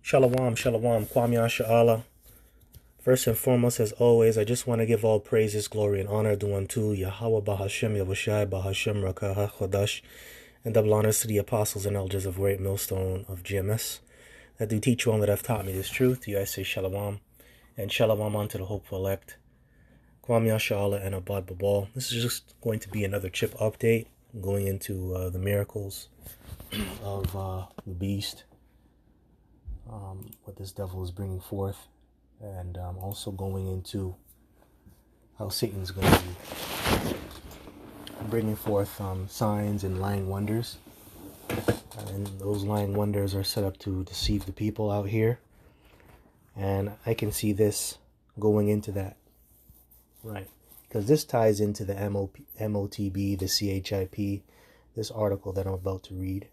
Shalom, shalom, Kwam Yasha'Allah. First and foremost, as always, I just want to give all praises, glory, and honor due unto Yahweh Bahashem, Yahushai Bahashem, Rakaha Chodash, and double honors to the apostles and elders of Great Millstone of GMS that do teach you all that have taught me this truth. To you I say shalom, and shalom unto the hopeful elect. Kwam Yasha'Allah and Abad Babal. This is just going to be another chip update, going into the miracles of the beast. What this devil is bringing forth, and also going into how Satan's going to be bringing forth signs and lying wonders, and those lying wonders are set up to deceive the people out here, and I can see this going into that, right, because this ties into the MOTB, the CHIP, this article that I'm about to read.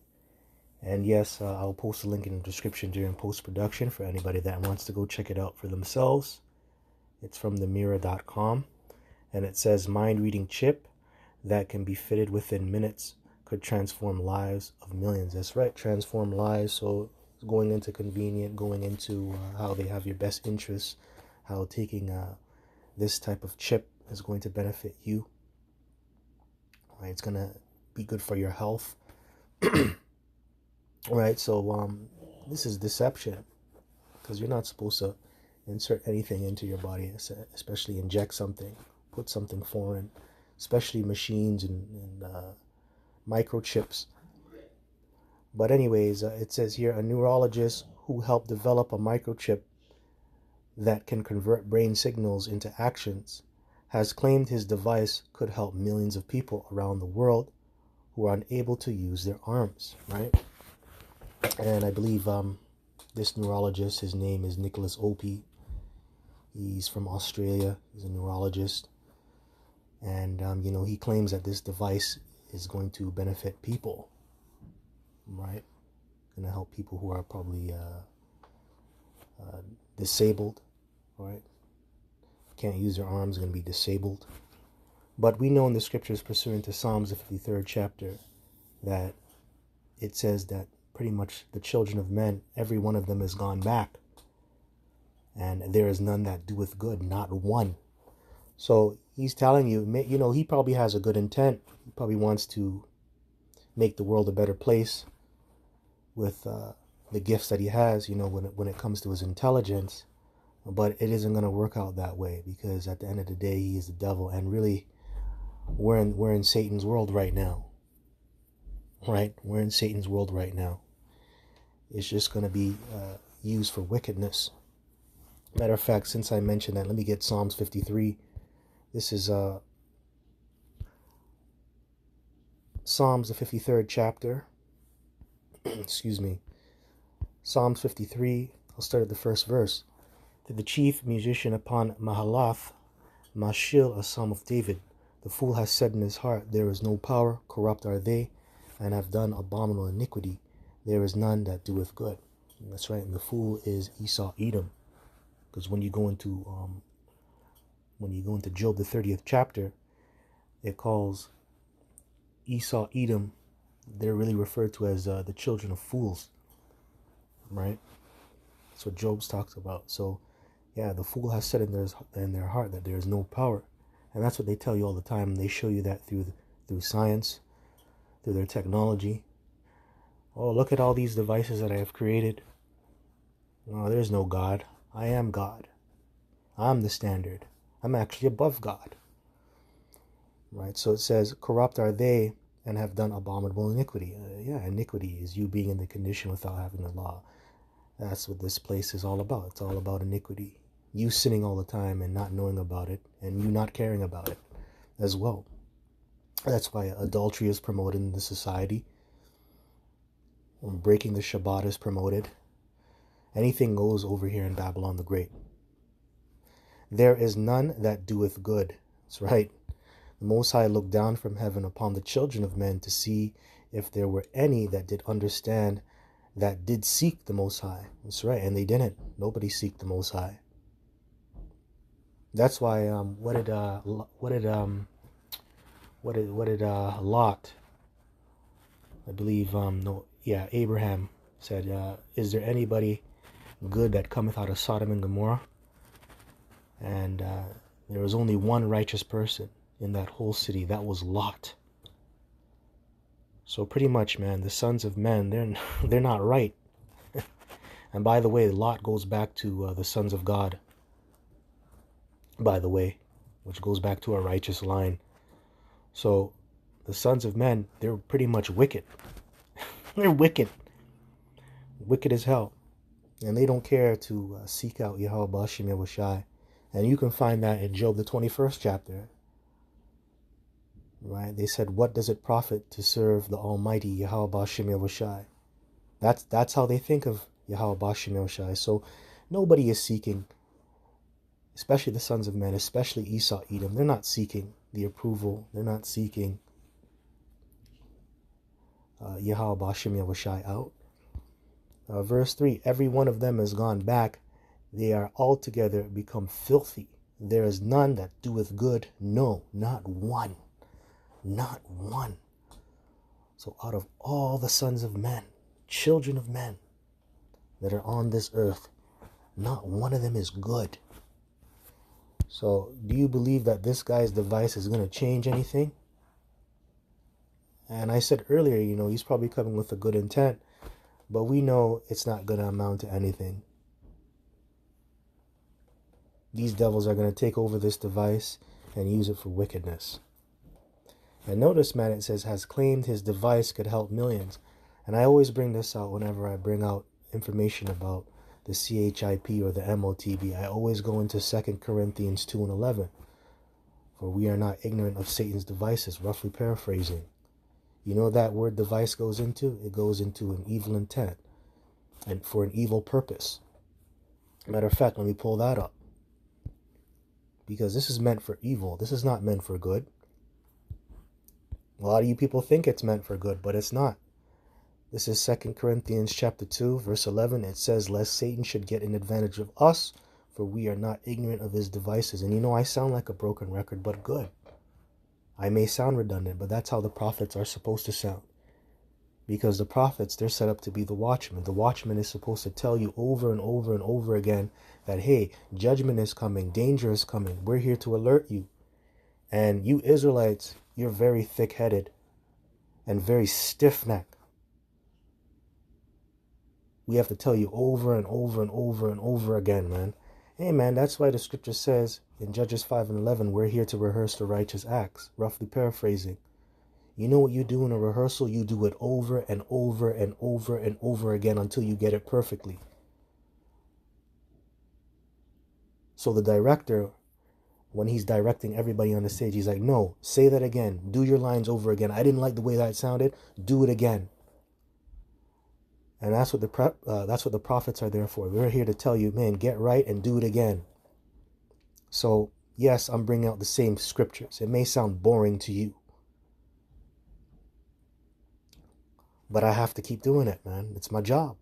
And yes, I'll post a link in the description during post-production for anybody that wants to go check it out for themselves. It's from themirror.com, and it says mind-reading chip that can be fitted within minutes could transform lives of millions. That's right, transform lives. So going into convenient, going into how they have your best interests, how taking this type of chip is going to benefit you. Right, it's going to be good for your health. Right, so this is deception, because you're not supposed to insert anything into your body, especially inject something, put something foreign, especially machines and microchips. But anyways, it says here, a neurologist who helped develop a microchip that can convert brain signals into actions has claimed his device could help millions of people around the world who are unable to use their arms, right? And I believe this neurologist, his name is Nicholas Opie. He's from Australia. He's a neurologist. And, he claims that this device is going to benefit people, right? Going to help people who are probably disabled, right? Can't use their arms, going to be disabled. But we know in the scriptures pursuant to Psalms, the 53rd chapter, that it says that pretty much the children of men, every one of them is gone back, and there is none that doeth good, not one. So he's telling you, he probably has a good intent. He probably wants to make the world a better place with the gifts that he has, when it comes to his intelligence. But it isn't going to work out that way, because at the end of the day, he is the devil, and really, we're in Satan's world right now. Right? We're in Satan's world right now. It's just going to be used for wickedness. Matter of fact, since I mentioned that, let me get Psalms 53. This is Psalms, the 53rd chapter. Excuse me. Psalms 53, I'll start at the first verse. To the chief musician upon Mahalath, Mashil, a psalm of David. The fool has said in his heart, there is no power, corrupt are they, and have done abominable iniquity. There is none that doeth good. And that's right. And the fool is Esau, Edom. Because when you go into Job, the 30th chapter, it calls Esau, Edom, they're really referred to as the children of fools. Right? That's what Job talks about. So, yeah, the fool has said in their heart that there is no power. And that's what they tell you all the time. And they show you that through science, through their technology. Oh, look at all these devices that I have created. No, there's no God. I am God. I'm the standard. I'm actually above God. Right? So it says, corrupt are they and have done abominable iniquity. Iniquity is you being in the condition without having the law. That's what this place is all about. It's all about iniquity. You sinning all the time and not knowing about it, and you not caring about it as well. That's why adultery is promoted in the society. Breaking the Shabbat is promoted. Anything goes over here in Babylon the Great. There is none that doeth good. That's right. The Most High looked down from heaven upon the children of men to see if there were any that did understand, that did seek the Most High. That's right. And they didn't. Nobody seeked the Most High. That's why what did Lot, I believe, Abraham said, is there anybody good that cometh out of Sodom and Gomorrah. And there was only one righteous person in that whole city. That was Lot. So pretty much, man, the sons of men, they're not right. And by the way, Lot goes back to the sons of God, by the way, which goes back to a righteous line. So the sons of men, they're pretty much wicked. They're wicked. Wicked as hell. And they don't care to seek out Yahweh Bashim Yahushai. And you can find that in Job, the 21st chapter. Right? They said, what does it profit to serve the Almighty Yahweh Bashim Yahushai? That's how they think of Yahweh Bashim Yahushai. So nobody is seeking, especially the sons of men, especially Esau, Edom. They're not seeking the approval. They're not seeking Yahweh Bashim Yahushai out. Verse 3, every one of them is gone back. They are altogether become filthy. There is none that doeth good. No, not one. Not one. So out of all the sons of men, children of men that are on this earth, not one of them is good. So do you believe that this guy's device is going to change anything? And I said earlier, he's probably coming with a good intent, but we know it's not going to amount to anything. These devils are going to take over this device and use it for wickedness. And notice, man, it says, has claimed his device could help millions. And I always bring this out whenever I bring out information about the CHIP or the MOTB. I always go into 2 Corinthians 2 and 11. For we are not ignorant of Satan's devices, roughly paraphrasing. You know what that word device goes into? It goes into an evil intent and for an evil purpose. Matter of fact, let me pull that up. Because this is meant for evil. This is not meant for good. A lot of you people think it's meant for good, but it's not. This is 2 Corinthians chapter 2, verse 11. It says, lest Satan should get an advantage of us, for we are not ignorant of his devices. And I sound like a broken record, but good. I may sound redundant, but that's how the prophets are supposed to sound. Because the prophets, they're set up to be the watchman. The watchman is supposed to tell you over and over and over again that, hey, judgment is coming, danger is coming. We're here to alert you. And you Israelites, you're very thick-headed and very stiff-necked. We have to tell you over and over and over and over again, man. Hey, man, that's why the scripture says in Judges 5 and 11, we're here to rehearse the righteous acts, roughly paraphrasing. You know what you do in a rehearsal? You do it over and over and over and over again until you get it perfectly. So the director, when he's directing everybody on the stage, he's like, no, say that again. Do your lines over again. I didn't like the way that sounded. Do it again. And that's what the prophets are there for. They're here to tell you, man, get right and do it again. So, yes, I'm bringing out the same scriptures. It may sound boring to you, but I have to keep doing it, man. It's my job.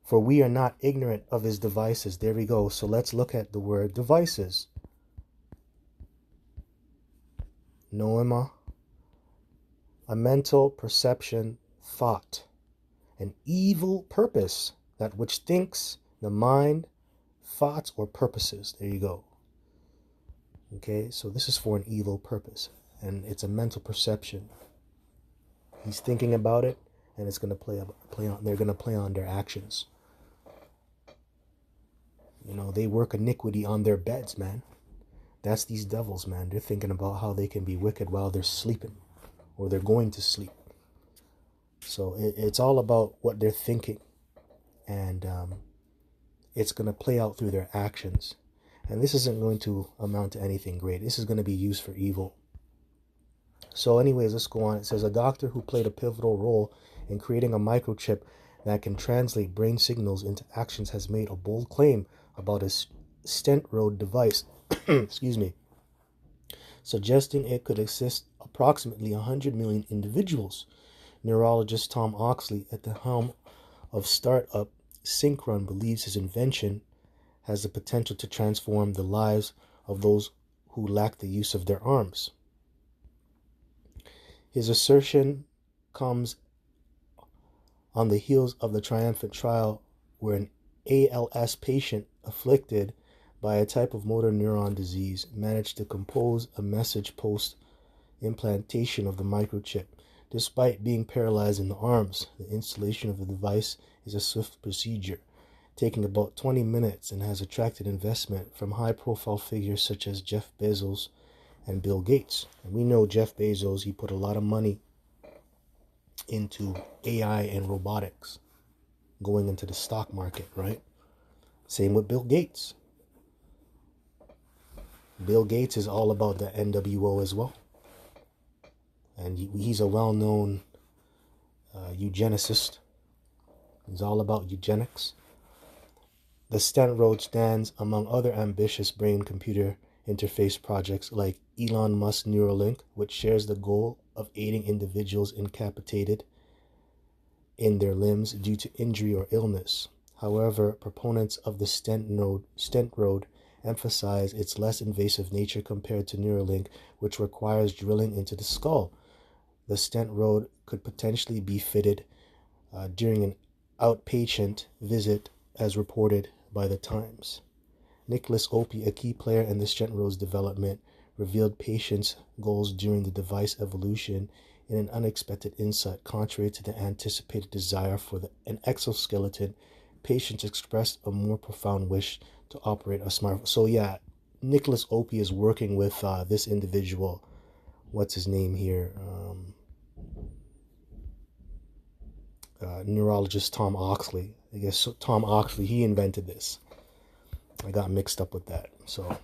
For we are not ignorant of his devices. There we go. So let's look at the word devices. Noema, a mental perception, thought, an evil purpose, that which thinks, the mind, thoughts or purposes. There you go. Okay, so this is for an evil purpose, and it's a mental perception. He's thinking about it, and it's going to play on. They're going to play on their actions. They work iniquity on their beds, man. That's these devils, man. They're thinking about how they can be wicked while they're sleeping, or they're going to sleep. So it's all about what they're thinking, and it's going to play out through their actions. And this isn't going to amount to anything great. This is going to be used for evil. So anyways, let's go on. It says, a doctor who played a pivotal role in creating a microchip that can translate brain signals into actions has made a bold claim about his stent road device, excuse me, suggesting it could assist approximately 100 million individuals. Neurologist Tom Oxley, at the helm of startup Synchron, believes his invention has the potential to transform the lives of those who lack the use of their arms. His assertion comes on the heels of the triumphant trial where an ALS patient afflicted by a type of motor neuron disease managed to compose a message post implantation of the microchip. Despite being paralyzed in the arms, the installation of the device is a swift procedure, taking about 20 minutes, and has attracted investment from high-profile figures such as Jeff Bezos and Bill Gates. And we know Jeff Bezos, he put a lot of money into AI and robotics, going into the stock market, right? Same with Bill Gates. Bill Gates is all about the NWO as well. And he's a well-known eugenicist. He's all about eugenics. The Stentrode stands among other ambitious brain-computer interface projects like Elon Musk's Neuralink, which shares the goal of aiding individuals incapacitated in their limbs due to injury or illness. However, proponents of the Stentrode emphasize its less invasive nature compared to Neuralink, which requires drilling into the skull. The Stentrode could potentially be fitted during an outpatient visit, as reported by The Times. Nicholas Opie, a key player in the Stentrode's development, revealed patients' goals during the device evolution in an unexpected insight. Contrary to the anticipated desire for an exoskeleton, patients expressed a more profound wish to operate a smartphone. So yeah, Nicholas Opie is working with this individual. What's his name here? Neurologist Tom Oxley. I guess Tom Oxley, he invented this. I got mixed up with that. So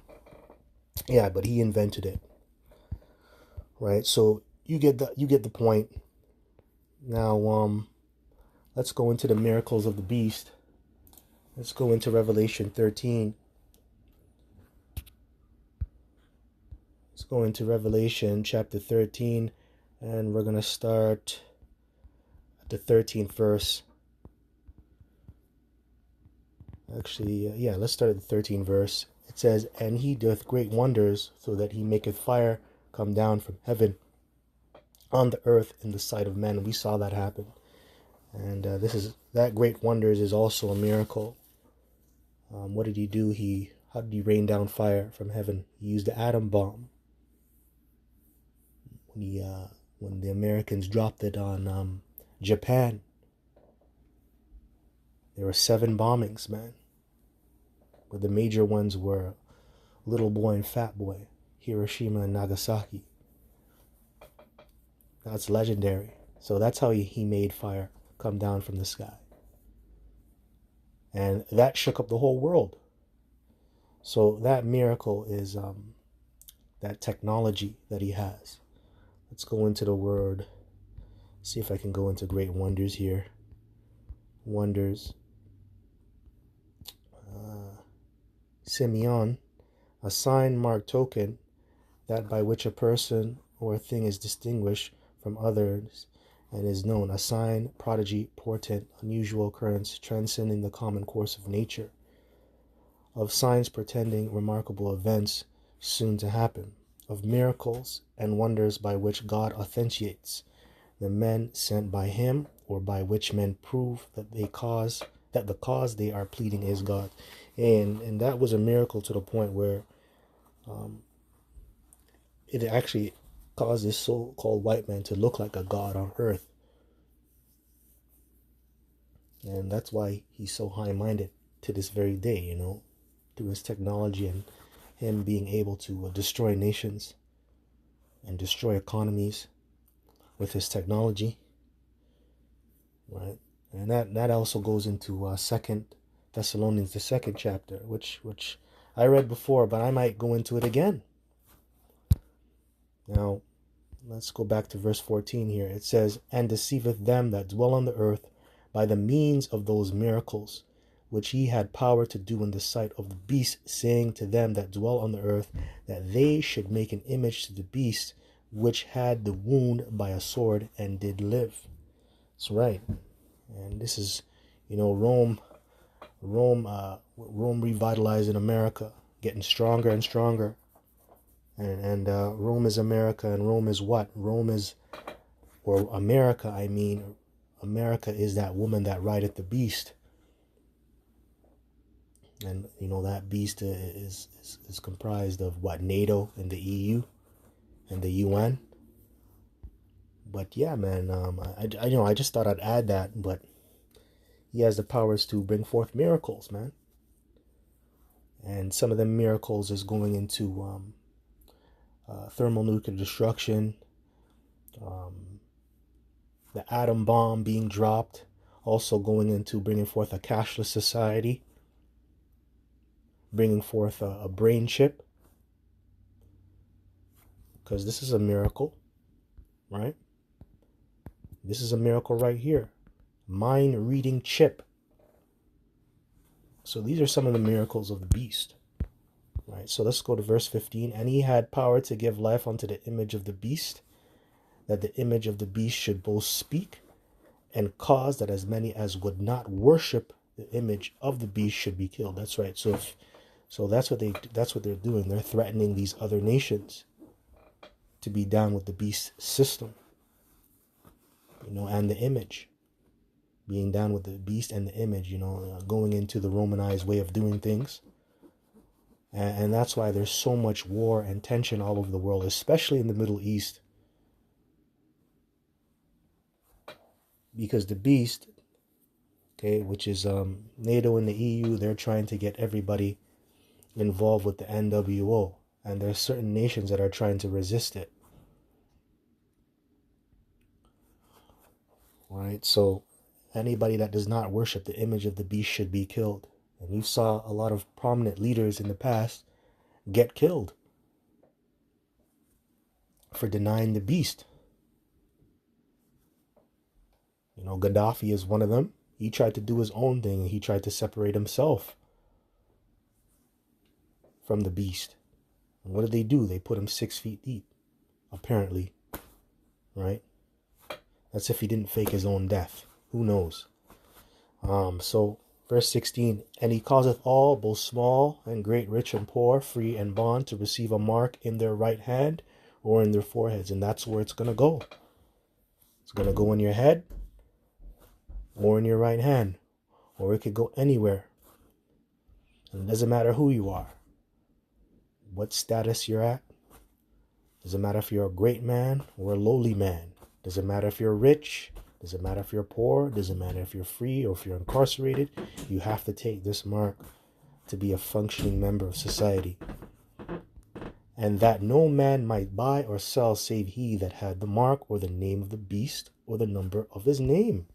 yeah, but he invented it. Right? So you get the point. Now let's go into the miracles of the beast. Let's go into Revelation 13. Let's go into Revelation chapter 13, and we're going to start at the 13th verse. Actually, let's start at the 13th verse. It says, "And he doeth great wonders, so that he maketh fire come down from heaven on the earth in the sight of men." We saw that happen. And that great wonders is also a miracle. What did he do? How did he rain down fire from heaven? He used the atom bomb. When the Americans dropped it on Japan, there were 7 bombings, man. But the major ones were Little Boy and Fat Boy, Hiroshima and Nagasaki. That's legendary. So that's how he made fire come down from the sky. And that shook up the whole world. So that miracle is that technology that he has. Let's go into the word. See if I can go into great wonders here. Wonders. Simeon, a sign, mark, token, that by which a person or a thing is distinguished from others and is known. A sign, prodigy, portent, unusual occurrence, transcending the common course of nature. Of signs portending remarkable events soon to happen. Of miracles and wonders by which God authenticates the men sent by him, or by which men prove that the cause they are pleading is God. And that was a miracle to the point where it actually caused this so-called white man to look like a god on earth. And that's why he's so high-minded to this very day, through his technology and him being able to destroy nations and destroy economies with his technology, right? And that also goes into 2 Thessalonians, the 2nd chapter, which I read before, but I might go into it again. Now, let's go back to verse 14 here. It says, "And deceiveth them that dwell on the earth by the means of those miracles, which he had power to do in the sight of the beast, saying to them that dwell on the earth, that they should make an image to the beast, which had the wound by a sword, and did live." That's right. And this is, Rome revitalizing America, getting stronger and stronger. And Rome is America, and Rome is what? America is that woman that rideth the beast. And you know that beast is comprised of what, NATO and the EU and the UN. But yeah, man, I just thought I'd add that. But he has the powers to bring forth miracles, man. And some of them miracles is going into thermonuclear destruction, the atom bomb being dropped, also going into bringing forth a cashless society, bringing forth a brain chip, because this is a miracle, right? This is a miracle right here. Mind reading chip. So these are some of the miracles of the beast, right? So let's go to verse 15. And he had power to give life unto the image of the beast, that the image of the beast should both speak and cause that as many as would not worship the image of the beast should be killed. That's right. So that's what they're doing. They're threatening these other nations to be down with the beast system, and the image, being down with the beast and the image, going into the Romanized way of doing things. And that's why there's so much war and tension all over the world, especially in the Middle East. Because the beast, okay, which is NATO and the EU, they're trying to get everybody involved with the NWO. And there's certain nations that are trying to resist it. Right? So anybody that does not worship the image of the beast should be killed. And you saw a lot of prominent leaders in the past get killed for denying the beast. Gaddafi is one of them. He tried to do his own thing, and he tried to separate himself from the beast. And what did they do? They put him 6 feet deep, apparently. Right? That's if he didn't fake his own death. Who knows? So verse 16, and he causeth all, both small and great, rich and poor, free and bond, to receive a mark in their right hand or in their foreheads. And that's where it's going to go. It's going to go in your head or in your right hand, or it could go anywhere. And it doesn't matter who you are, what status you're at. Doesn't matter if you're a great man or a lowly man. Doesn't matter if you're rich. Doesn't matter if you're poor. Doesn't matter if you're free or if you're incarcerated. You have to take this mark to be a functioning member of society. And that no man might buy or sell save he that had the mark or the name of the beast or the number of his name.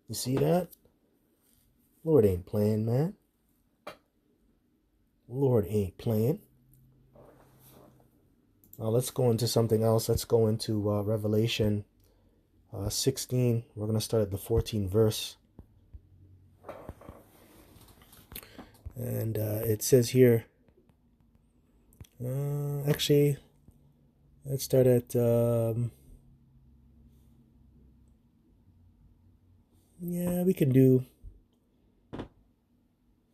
You see that? Lord ain't playing, man. Lord ain't playing. Now let's go into something else. Let's go into Revelation 16. We're going to start at the 14th verse. And it says here, actually, let's start at, we can do,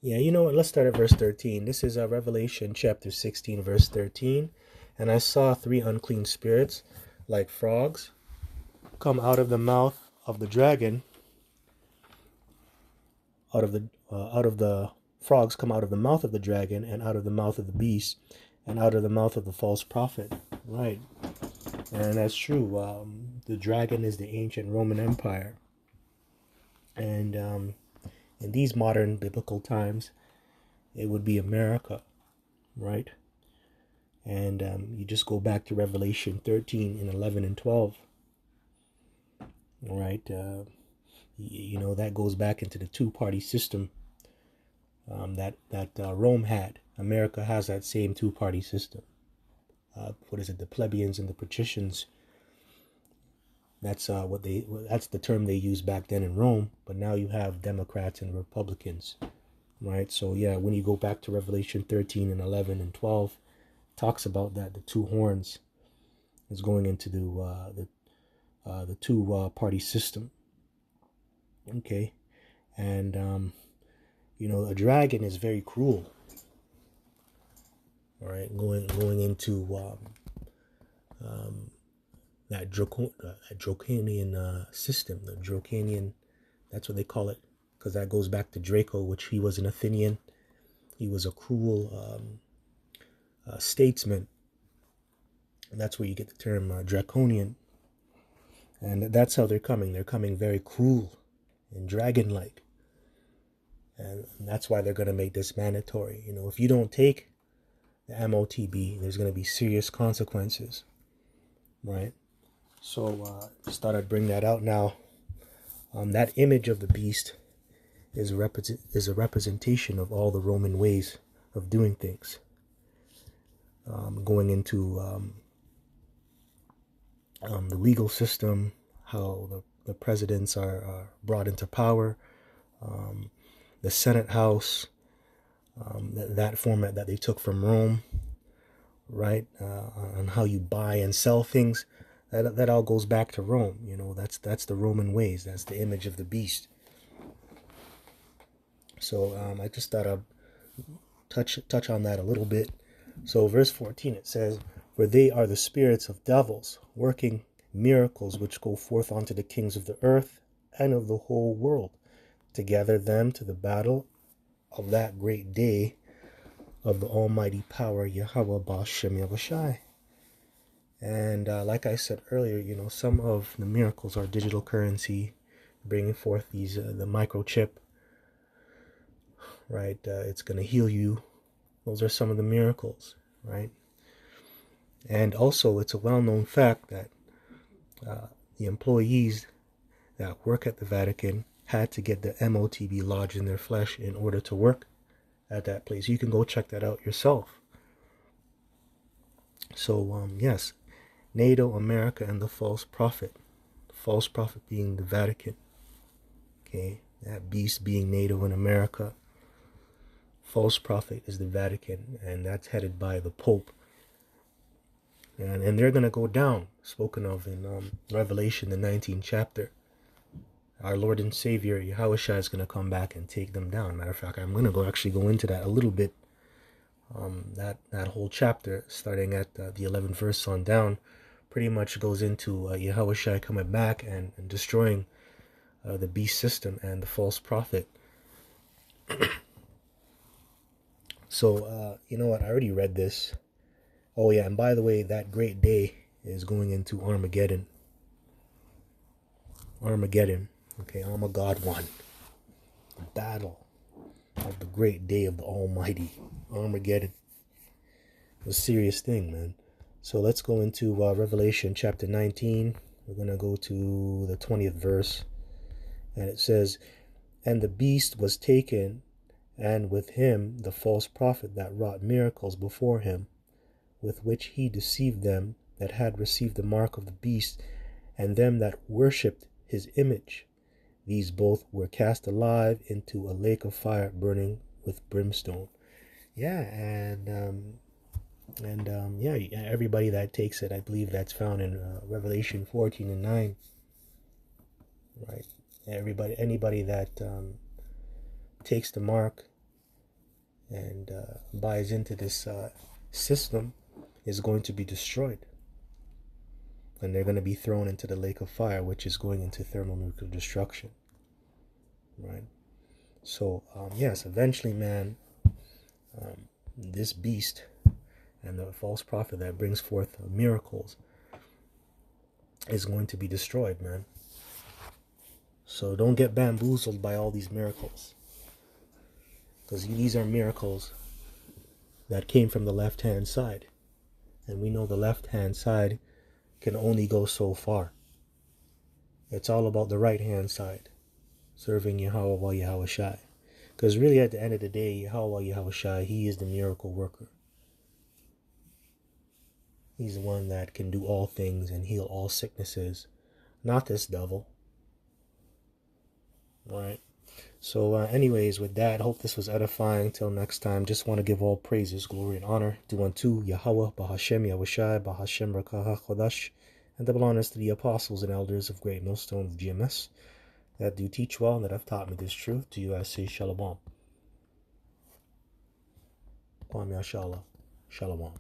you know what, let's start at verse 13. This is Revelation chapter 16, verse 13. And I saw 3 unclean spirits, like frogs, come out of the mouth of the dragon, out of the frogs come out of the mouth of the dragon, and out of the mouth of the beast, and out of the mouth of the false prophet. Right. And that's true. The dragon is the ancient Roman Empire. And in these modern biblical times, it would be America, right? And you just go back to Revelation 13 and 11 and 12. All right. That goes back into the two-party system that Rome had. America has that same two-party system. The plebeians and the patricians. That's that's the term they used back then in Rome. But now you have Democrats and Republicans, right? So yeah, when you go back to Revelation 13 and 11 and 12, talks about that the 2 horns is going into the two-party system. Okay, and a dragon is very cruel. All right, going into that Draconian system, the Draconian, that's what they call it, because that goes back to Draco, which he was an Athenian, He was a cruel statesman. And that's where you get the term draconian. And that's how they're coming. They're coming very cruel and dragon-like. And that's why they're going to make this mandatory. You know, if you don't take the MOTB, there's going to be serious consequences, right? So just thought I'd bring that out now. That image of the beast is a representation of all the Roman ways of doing things. Going into the legal system, how the presidents are brought into power, the Senate House, that format that they took from Rome, right? On how you buy and sell things, that all goes back to Rome. You know, that's the Roman ways. That's the image of the beast. So I just thought I'd touch on that a little bit. So verse 14, it says, "For they are the spirits of devils, working miracles which go forth unto the kings of the earth and of the whole world, to gather them to the battle of that great day of the almighty power, Yahweh Ba'ashem Yahushai." And like I said earlier, you know, some of the miracles are digital currency, bringing forth these the microchip, right? It's going to heal you. Those are some of the miracles, right? And also, it's a well-known fact that the employees that work at the Vatican had to get the MOTB lodged in their flesh in order to work at that place. You can go check that out yourself. So, yes, NATO, America, and the false prophet. The false prophet being the Vatican. Okay, that beast being NATO and America. False prophet is the Vatican, and that's headed by the Pope. And they're going to go down, spoken of in Revelation, the 19th chapter. Our Lord and Savior, Yahushua, is going to come back and take them down. Matter of fact, I'm going to actually go into that a little bit. That whole chapter, starting at the 11th verse on down, pretty much goes into Yahushua coming back and destroying the beast system and the false prophet. So, you know what? I already read this. Oh, yeah, and by the way, that great day is going into Armageddon. Armageddon. Okay, Armageddon 1. The battle of the great day of the Almighty. Armageddon. It's a serious thing, man. So let's go into Revelation chapter 19. We're going to go to the 20th verse. And it says, "And the beast was taken, and with him the false prophet that wrought miracles before him, with which he deceived them that had received the mark of the beast, and them that worshipped his image. These both were cast alive into a lake of fire burning with brimstone." Yeah, and yeah, everybody that takes it, I believe that's found in Revelation 14 and 9. Right? Anybody that takes the mark and buys into this system is going to be destroyed. And they're going to be thrown into the lake of fire, which is going into thermonuclear destruction. Right? So, yes, eventually, man, this beast and the false prophet that brings forth miracles is going to be destroyed, man. So don't get bamboozled by all these miracles. Because these are miracles that came from the left-hand side. And we know the left-hand side can only go so far. It's all about the right-hand side, serving Yahweh Yahushai. Because really at the end of the day, Yahweh Yahushai, he is the miracle worker. He's the one that can do all things and heal all sicknesses. Not this devil. Right? So anyways, with that, hope this was edifying. Till next time, just want to give all praises, glory, and honor to unto Yahweh, Bahashem, Yahushai, Bahashem, Rakaha, Chodash, and double honors to the apostles and elders of Great Millstone of GMS that do teach well and that have taught me this truth. To you I say Shalom. Kwame Ashala. Shalom.